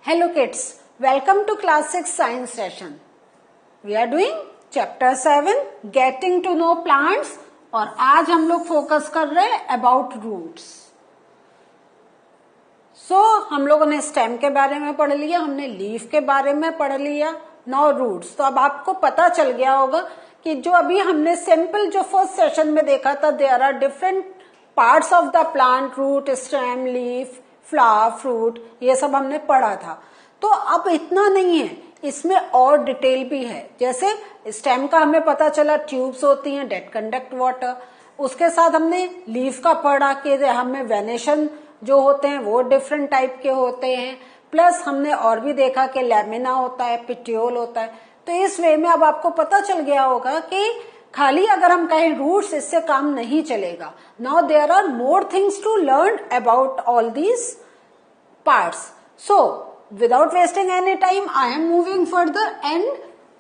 Hello kids, welcome to class 6 science session. We are doing chapter 7 getting to know plants और आज हम लोग focus कर रहे हैं about roots. हम लोगों ने स्टेम के बारे में पढ़ लिया, हमने लीफ के बारे में पढ़ लिया, नाउ रूट्स. तो अब आपको पता चल गया होगा कि जो अभी हमने सिंपल जो फर्स्ट सेशन में देखा था, there are different parts of the plant, root, stem, leaf, flower, fruit, ये सब हमने पढ़ा था. तो अब इतना नहीं है, इसमें और डिटेल भी है. जैसे स्टेम का हमें पता चला ट्यूब्स होती हैं डेट कंडक्ट वाटर. उसके साथ हमने लीफ का पढ़ा कि हमें वेनेशन जो होते हैं वो डिफरेंट टाइप के होते हैं. प्लस हमने और भी देखा कि लैमिना होता है, पिट्यूल होता है. तो इस वे में अब आपको पता चल गया होगा कि खाली अगर हम कहें रूट्स, इससे काम नहीं चलेगा. Now there are more things to learn about all these parts. So without wasting any time I am moving further and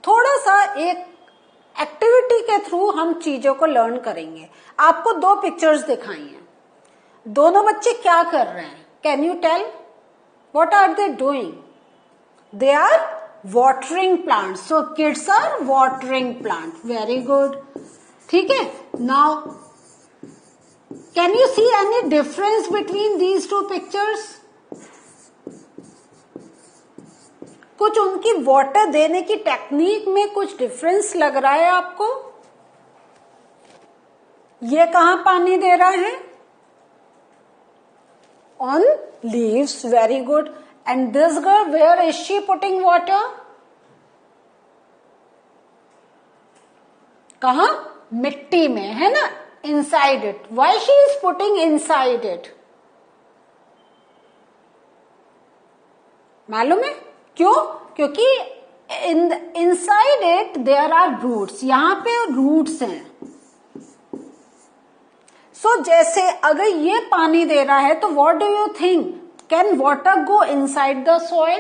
थोड़ा सा एक एक्टिविटी के थ्रू हम चीजों को लर्न करेंगे. आपको दो पिक्चर्स दिखाई हैं. दोनों बच्चे क्या कर रहे हैं? Can you tell what are they doing? They are watering plants. So kids are watering plant. Very good. ठीक है. Now can you see any difference between these two pictures? कुछ उनकी वाटर देने की टेक्निक में कुछ डिफरेंस लग रहा है आपको? ये कहां पानी दे रहा है? On leaves. Very good. And this girl, where is she putting water? कहा? मिट्टी में, है ना? Inside it. Why she is putting inside it? मालूम है? क्यों? क्योंकि inside it there are roots. यहां पे roots हैं. So जैसे अगर ये पानी दे रहा है तो what do you think? Can water go inside the soil?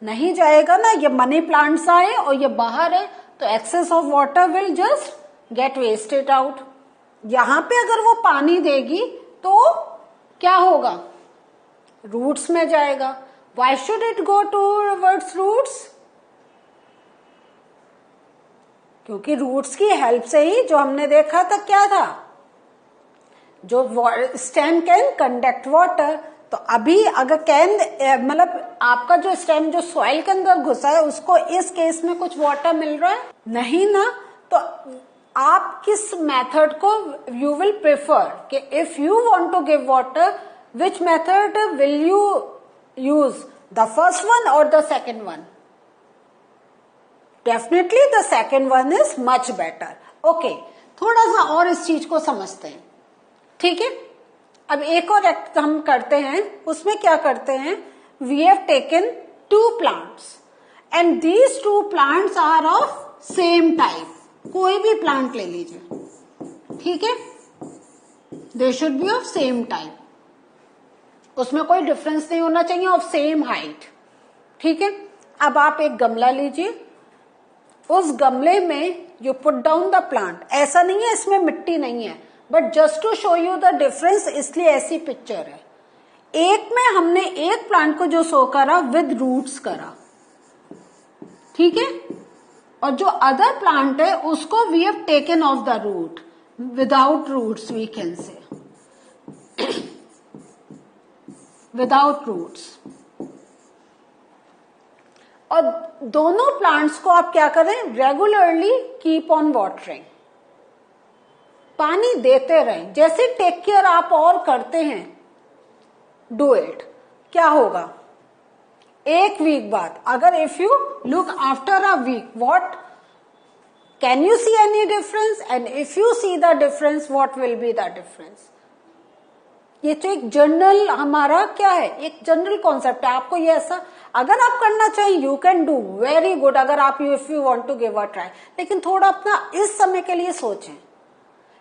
नहीं जाएगा ना. ये मनी प्लांट्स आए और ये बाहर है तो excess of water will just get wasted out. यहां पे अगर वो पानी देगी तो क्या होगा? रूट्स में जाएगा. Why should it go towards roots? क्योंकि रूट्स की हेल्प से ही जो हमने देखा था क्या था, जो स्टेम कैन कंडक्ट वाटर. तो अभी अगर कैन मतलब आपका जो स्टेम जो सॉइल के अंदर घुसा है उसको इस केस में कुछ वाटर मिल रहा है नहीं ना. तो आप किस मेथड को यू विल प्रेफर कि if you want to give water which method will you use, the first one और the second one? Definitely the second one is much better. Okay, थोड़ा सा और इस चीज को समझते हैं. ठीक है. अब एक और एक्ट हम करते हैं. उसमें क्या करते हैं? We have taken 2 plants and these 2 plants are of same type. कोई भी प्लांट ले लीजिए. ठीक है. They should be of same type. उसमें कोई डिफरेंस नहीं होना चाहिए, ऑफ सेम हाइट. ठीक है. अब आप एक गमला लीजिए. उस गमले में you put down the plant. ऐसा नहीं है इसमें मिट्टी नहीं है, but just to show you the difference इसलिए ऐसी पिक्चर है. एक में हमने एक प्लांट को जो शो करा विद रूट्स करा. ठीक है. और जो अदर प्लांट है उसको we have taken of the root, without roots we can say, without roots. और दोनों प्लांट्स को आप क्या करें? Regularly keep on watering. पानी देते रहें. जैसे टेक केयर आप और करते हैं, डू इट. क्या होगा? एक वीक बाद अगर if you look after a week, what can you see any difference? And if you see the difference, what will be the difference? ये तो एक जनरल हमारा क्या है, एक जनरल कॉन्सेप्ट है. आपको ये ऐसा अगर आप करना चाहिए you can do. Very good. अगर आप if you want to give a try, लेकिन थोड़ा अपना इस समय के लिए सोचें.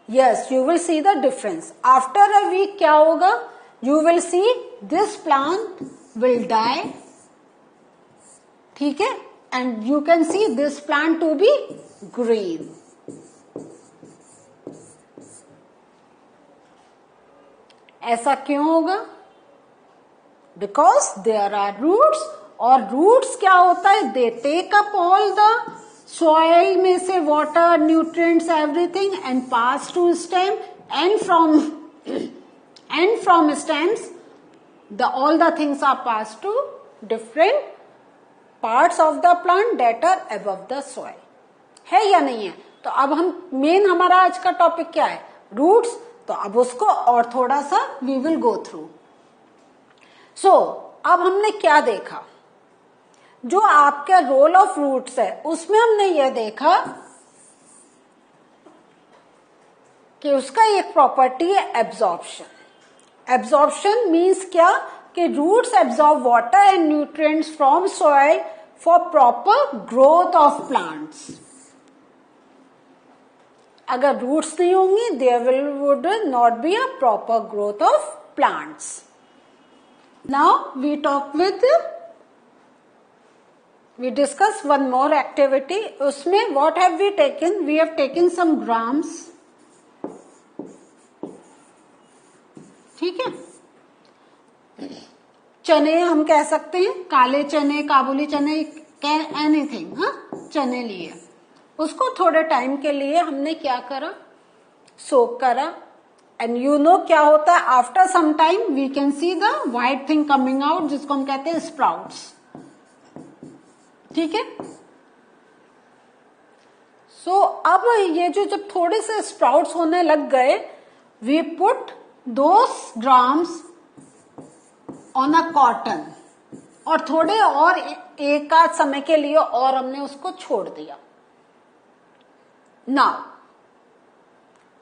Yes, you will see the difference. After a week क्या होगा? You will see this plant will die. ठीक है. And you can see this plant to be green. ऐसा क्यों होगा? बिकॉज देयर आर रूट्स, और रूट्स क्या होता है, they take up all the soil में से water, nutrients, everything and pass to stem, and from stems all the things are passed to different parts of the plant that are above the soil. है या नहीं है? तो अब हम main हमारा आज का टॉपिक क्या है, रूट्स. तो अब उसको और थोड़ा सा वी विल गो थ्रू. सो अब हमने क्या देखा, जो आपका रोल ऑफ रूट्स है उसमें हमने यह देखा कि उसका एक प्रॉपर्टी है एब्जॉर्प्शन. एब्जॉर्प्शन मीन्स क्या, कि roots absorb water and nutrients from soil for proper growth of plants. अगर रूट्स नहीं होंगी, there would not be a proper growth of plants. Now we discuss one more activity. उसमें what have we taken? We have taken some grams. ठीक है, चने हम कह सकते हैं, काले चने, काबुली चने, एनीथिंग. हाँ, चने लिए, उसको थोड़े टाइम के लिए हमने क्या करा, सोक करा. एंड यू नो क्या होता है, after some time we can see the white thing coming out, जिसको हम कहते हैं स्प्राउट्स. ठीक है. सो अब ये जो जब थोड़े से स्प्राउट्स होने लग गए, we put those grams on a cotton, और थोड़े और एक आध समय के लिए और हमने उसको छोड़ दिया. नाउ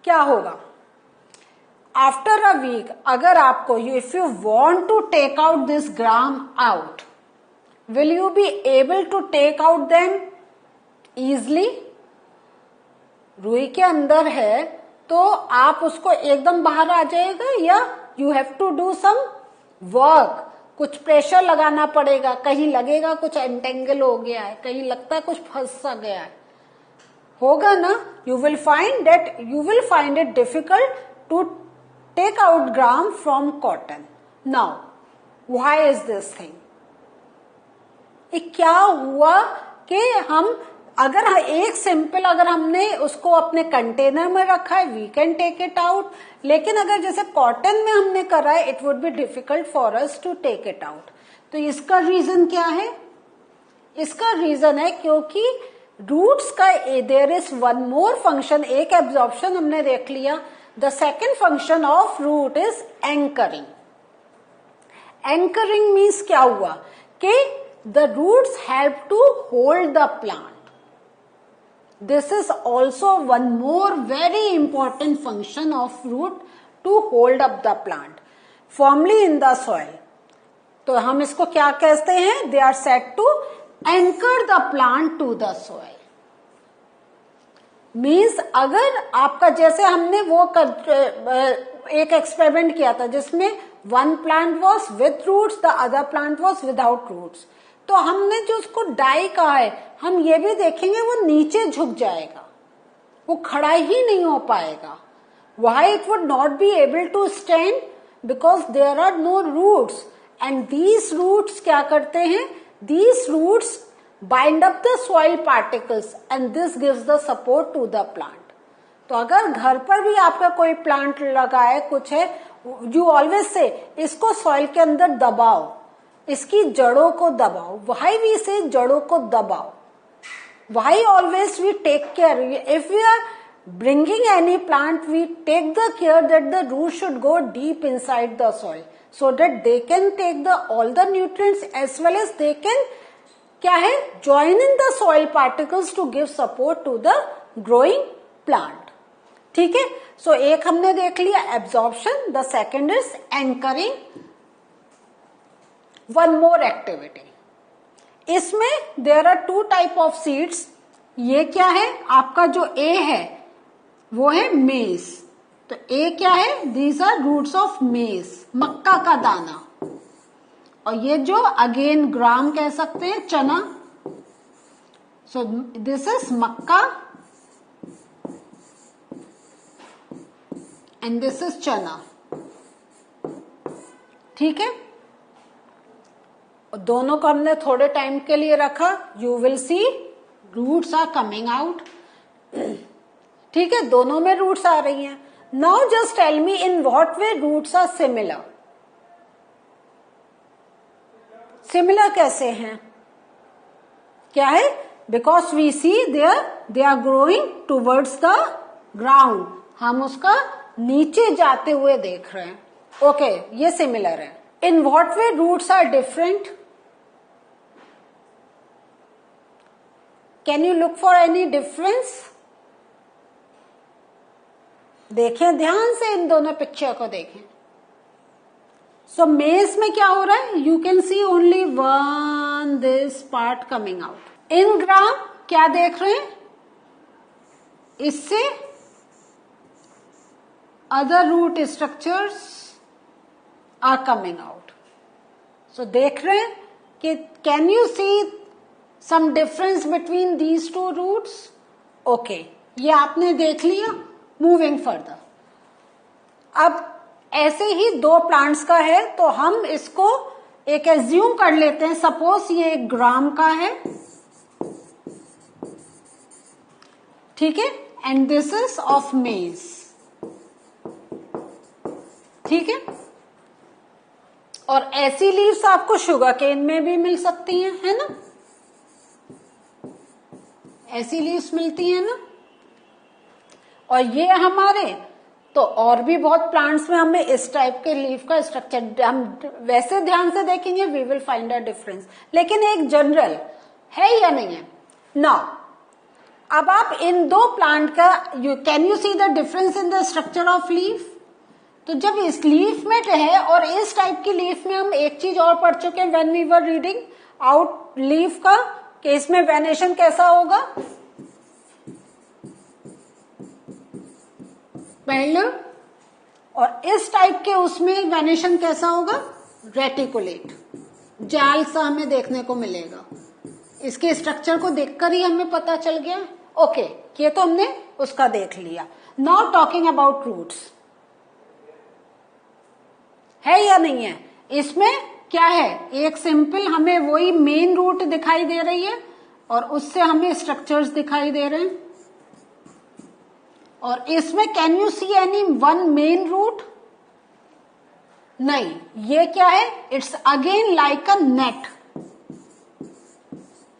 क्या होगा, आफ्टर अ वीक अगर आपको, if you want to take out this gram out, will you be able to take out them easily? रुई के अंदर है तो आप उसको एकदम बाहर आ जाएगा, या you have to do some work, कुछ प्रेशर लगाना पड़ेगा. कहीं लगेगा कुछ एंटेंगल हो गया है, कहीं लगता है कुछ फंस सा गया है, होगा ना. You will find it difficult to take out gram from cotton. Now why is this thing? क्या हुआ कि हम अगर एक सिंपल, अगर हमने उसको अपने कंटेनर में रखा है, we can take it out. लेकिन अगर जैसे कॉटन में हमने करा है, it would be difficult for us to take it out. तो इसका रीजन क्या है? इसका रीजन है क्योंकि रूट्स का there is one more function. एक एब्जॉर्प्शन हमने देख लिया. The second function of root is anchoring. Anchoring means क्या हुआ कि the roots help to hold the plant. This is also one more very important function of root, to hold up the plant firmly in the soil. तो हम इसको क्या कहते हैं? They are said to anchor the plant to the soil. Means अगर आपका, जैसे हमने वो एक एक्सपेरिमेंट किया था जिसमें one plant was with roots, the other plant was without roots. तो हमने जो उसको डाई कहा है, हम ये भी देखेंगे वो नीचे झुक जाएगा, वो खड़ा ही नहीं हो पाएगा. Why it would not be able to stand? Because there are no roots. And these roots क्या करते हैं? These roots bind up the soil particles and this gives the support to the plant. तो अगर घर पर भी आपका कोई प्लांट लगा है, कुछ है, यू ऑलवेज से इसको सॉइल के अंदर दबाओ, इसकी जड़ों को दबाओ. Why we say जड़ों को दबाओ? Why always we take care? If we are bringing any plant, we take the care that the roots should go deep inside the soil, so that they can take all the nutrients, as well as they can क्या है, join in the soil particles to give support to the growing plant. ठीक है. So एक हमने देख लिया absorption, the second is anchoring. One more activity, इसमें there are two type of seeds. ये क्या है, आपका जो ए है वो है मेज. तो ए क्या है? दीज आर रूट्स ऑफ मेज, मक्का का दाना. और ये जो अगेन ग्राम कह सकते हैं, चना. So this is Mecca and this is चना. ठीक है. दोनों को हमने थोड़े टाइम के लिए रखा, you will see roots are coming out. ठीक है, दोनों में रूट्स आ रही हैं। Now just tell me in what way roots are similar. Similar कैसे हैं? क्या है? Because we see they are growing towards the ground, हम उसका नीचे जाते हुए देख रहे हैं। ओके, ये सिमिलर है। In what way roots are different? Can you look for any difference? देखें ध्यान से, इन दोनों पिक्चर को देखें। सो मेज में क्या हो रहा है? You can see only one this part coming out. In gram क्या देख रहे हैं? इससे other root structures are coming out. So देख रहे हैं कि can you see some difference between these two roots? Okay, ये आपने देख लिया। मूविंग फर्दर, अब ऐसे ही दो प्लांट्स का है तो हम इसको एक एज्यूम कर लेते हैं। सपोज ये एक ग्राम का है, ठीक है, एंड दिस इज ऑफ मेज। ठीक है, और ऐसी लीव्स आपको शुगर केन में भी मिल सकती हैं, है ना? ऐसी लीव्स मिलती हैं ना? और ये हमारे तो और भी बहुत प्लांट्स में हमें इस टाइप के लीफ का स्ट्रक्चर, हम वैसे ध्यान से देखेंगे we will find a difference, लेकिन एक जनरल है या नहीं है? नाउ अब आप इन दो प्लांट का can you see the difference in the structure of leaf? तो जब इस लीफ में है और इस टाइप की लीफ में हम एक चीज और पढ़ चुके हैं when we were reading out leaf का, कि इसमें वेनेशन कैसा होगा? पैरेलल। और इस टाइप के उसमें वेनेशन कैसा होगा? रेटिकुलेट। जाल सा हमें देखने को मिलेगा। इसके स्ट्रक्चर को देखकर ही हमें पता चल गया। ओके, ये तो हमने उसका देख लिया। नाउ टॉकिंग अबाउट रूट्स, है या नहीं है? इसमें क्या है? एक सिंपल हमें वही मेन रूट दिखाई दे रही है और उससे हमें स्ट्रक्चर्स दिखाई दे रहे हैं। और इसमें can you see any one main root? नहीं, ये क्या है? It's again like a net.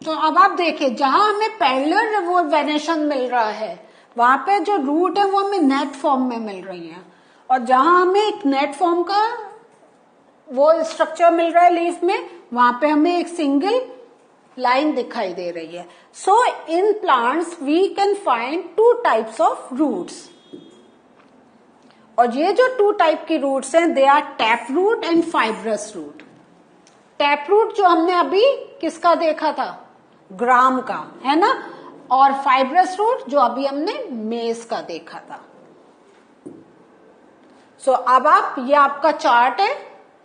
तो अब आप देखिए, जहां हमें पैरेलल वो वेनेशन मिल रहा है वहां पे जो रूट है वो हमें नेट फॉर्म में मिल रही है, और जहां हमें एक नेट फॉर्म का वो स्ट्रक्चर मिल रहा है लीफ में, वहां पे हमें एक सिंगल लाइन दिखाई दे रही है। So in plants we can find two types of roots, और ये जो टू टाइप की रूट्स हैं they are tap root and fibrous root. Tap root जो हमने अभी किसका देखा था? ग्राम का, है ना? और फाइब्रस रूट जो अभी हमने मेज का देखा था। सो अब आप, ये आपका चार्ट है,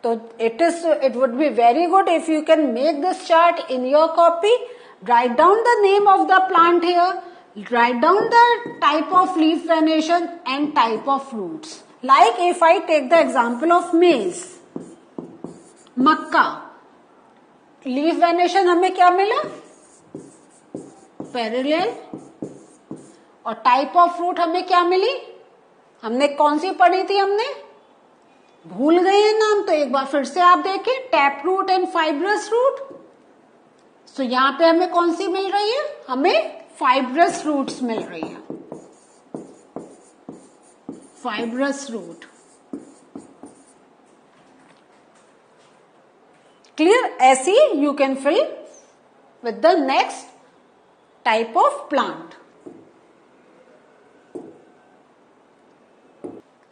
तो it would be very good if you can make this chart in your copy. Write down the name of the plant here. Write down the type of leaf venation and type of roots. Like if I take the example of maize, Mecca, leaf venation हमें क्या मिला? Parallel. और type of fruit हमें क्या मिली? हमने कौन सी पढ़ी थी? हमने भूल गए हैं नाम, तो एक बार फिर से आप देखें, tap root and fibrous root. So यहां पे हमें कौन सी मिल रही है? हमें फाइब्रस रूट्स मिल रही है, फाइब्रस रूट। क्लियर? ऐसी you can fill with the next type of plant.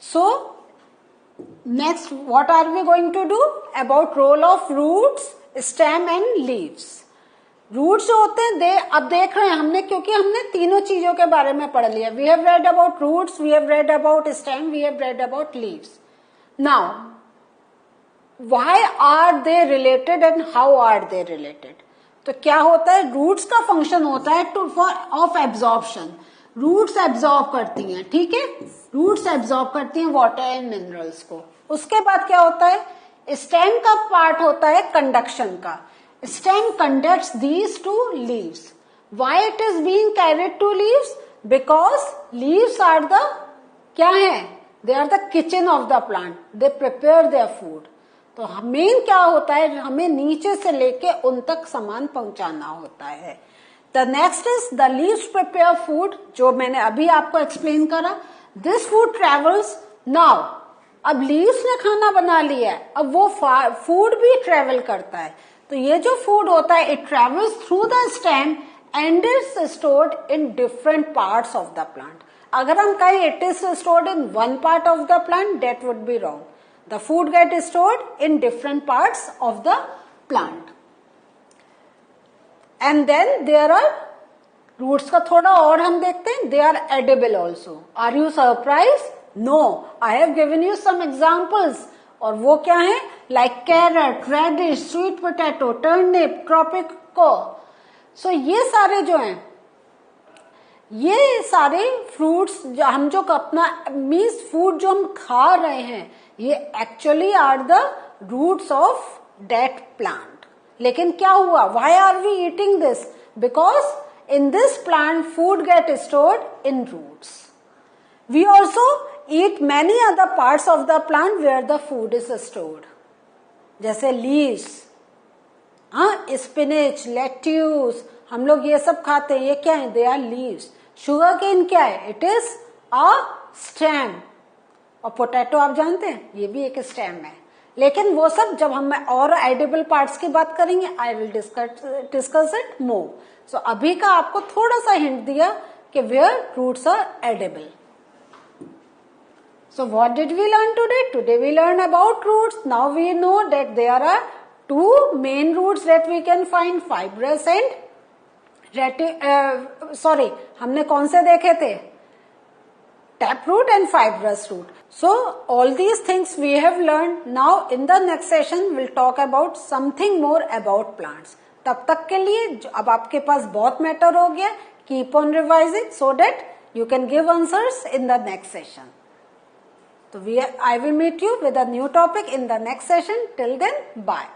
So next what are we going to do about role of roots, stem and leaves? Roots जो होते हैं दे, अब देख रहे हैं हमने, क्योंकि हमने तीनों चीजों के बारे में पढ़ लिया। We have read about roots, we have read about stem, we have read about leaves. Now why are they related and how are they related? तो क्या होता है? रूट्स का फंक्शन होता है to for of absorption. Roots absorb करती हैं, ठीक है, रूट्स एब्जॉर्ब करती हैं वाटर एंड मिनरल्स को। उसके बाद क्या होता है? स्टेम का पार्ट होता है कंडक्शन का। Stem conducts these to leaves. Why it is being carried to leaves? Because leaves are the क्या है? They are the kitchen of the plant. They prepare their food. तो मेन क्या होता है, हमें नीचे से लेके उन तक सामान पहुंचाना होता है. The next is the leaves prepare food, जो मैंने अभी आपको एक्सप्लेन करा. This food travels now. अब लीव्स ने खाना बना लिया है, अब वो फूड भी ट्रेवल करता है. तो ये जो फूड होता है, it travels through the stem and it's stored in different parts of the plant. अगर हम कहें it is stored in one part of the plant, that would be wrong. The food get stored in different parts of the plant. And then there are roots का थोड़ा और हम देखते हैं. They are edible also. Are you surprise? No, I have given you some examples. और वो क्या है? Like carrot, radish, sweet potato, turnip, tapioca. So ये सारे जो हैं, ये सारे फ्रूट्स जो हम जो अपना मीन्स फूड जो हम खा रहे हैं, ये actually are the roots of that plant. लेकिन क्या हुआ? Why are we eating this? Because in this plant food get stored in roots. We also eat many other parts of the plant where the food is stored. जैसे leaves, spinach, lettuce, हम लोग ये सब खाते हैं. ये क्या है? They are leaves. Sugar cane क्या है? It is a stem. और पोटैटो आप जानते हैं, ये भी एक स्टेम है. लेकिन वो सब जब हम और एडिबल पार्ट्स की बात करेंगे, I will discuss it more. So अभी का आपको थोड़ा सा हिंट दिया कि where roots are edible. So what did we learn today? Today we learned about roots. Now we know that there are two main roots that we can find, fibrous and हमने कौन से देखे थे? Taproot and fibrous root. So all these things we have learned. Now in the next session we'll talk about something more about plants. तब तक के लिए अब आपके पास बहुत मैटर हो गया. Keep on revising so that you can give answers in the next session. So I will meet you with a new topic in the next session. Till then, bye.